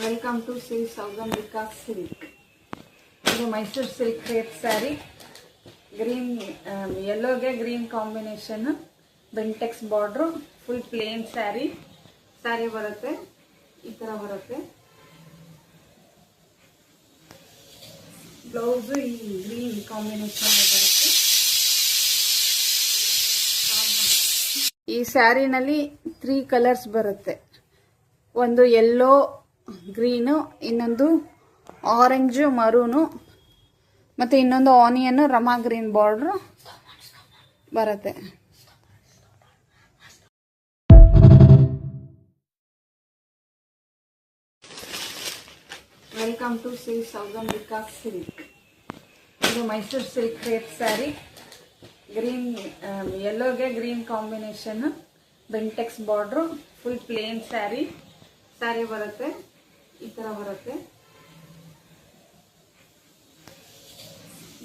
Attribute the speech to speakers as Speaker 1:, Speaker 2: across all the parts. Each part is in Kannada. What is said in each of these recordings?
Speaker 1: Welcome to Shri Saugandhika silk. ಇದು Mysuru silk rate sari. Green ಯೆಲ್ಲೋಗೆ green combination, Bentex border, full plain sari ಬರುತ್ತೆ. ಈ ಥರ ಬರುತ್ತೆ. ಬ್ಲೌಸು ಈ ಗ್ರೀನ್ ಕಾಂಬಿನೇಷನ್ ಬರುತ್ತೆ. ಈ ಸ್ಯಾರಿನಲ್ಲಿ 3 ಕಲರ್ಸ್ ಬರುತ್ತೆ. ಒಂದು ಯೆಲ್ಲೋ ಗ್ರೀನು, ಇನ್ನೊಂದು ಆರೆಂಜು ಮರೂನು, ಮತ್ತು ಇನ್ನೊಂದು ಆನಿಯನ್ ರಮಾ ಗ್ರೀನ್ ಬಾರ್ಡ್ರು ಬರುತ್ತೆ. Welcome to Shri Saugandhika silk. ಇದು Mysuru silk rate sari. Green ಯೆಲ್ಲೋಗೆ green combination, Bentex border, full plain sari ಬರುತ್ತೆ. ಈ ಥರ ಬರುತ್ತೆ.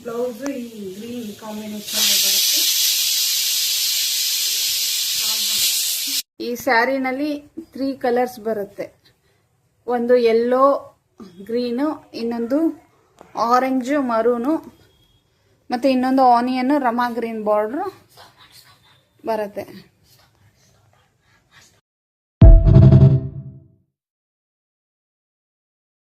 Speaker 1: ಬ್ಲೌಸು ಈ ಗ್ರೀನ್ ಕಾಂಬಿನೇಷನ್ ಬರುತ್ತೆ. ಈ ಸ್ಯಾರಿನಲ್ಲಿ 3 ಕಲರ್ಸ್ ಬರುತ್ತೆ. ಒಂದು ಯೆಲ್ಲೋ ಗ್ರೀನು, ಇನ್ನೊಂದು ಆರೆಂಜು ಮರೂನು, ಮತ್ತು ಇನ್ನೊಂದು ಆನಿಯನ್ ರಮಾ ಗ್ರೀನ್ ಬಾರ್ಡ್ರು ಬರುತ್ತೆ.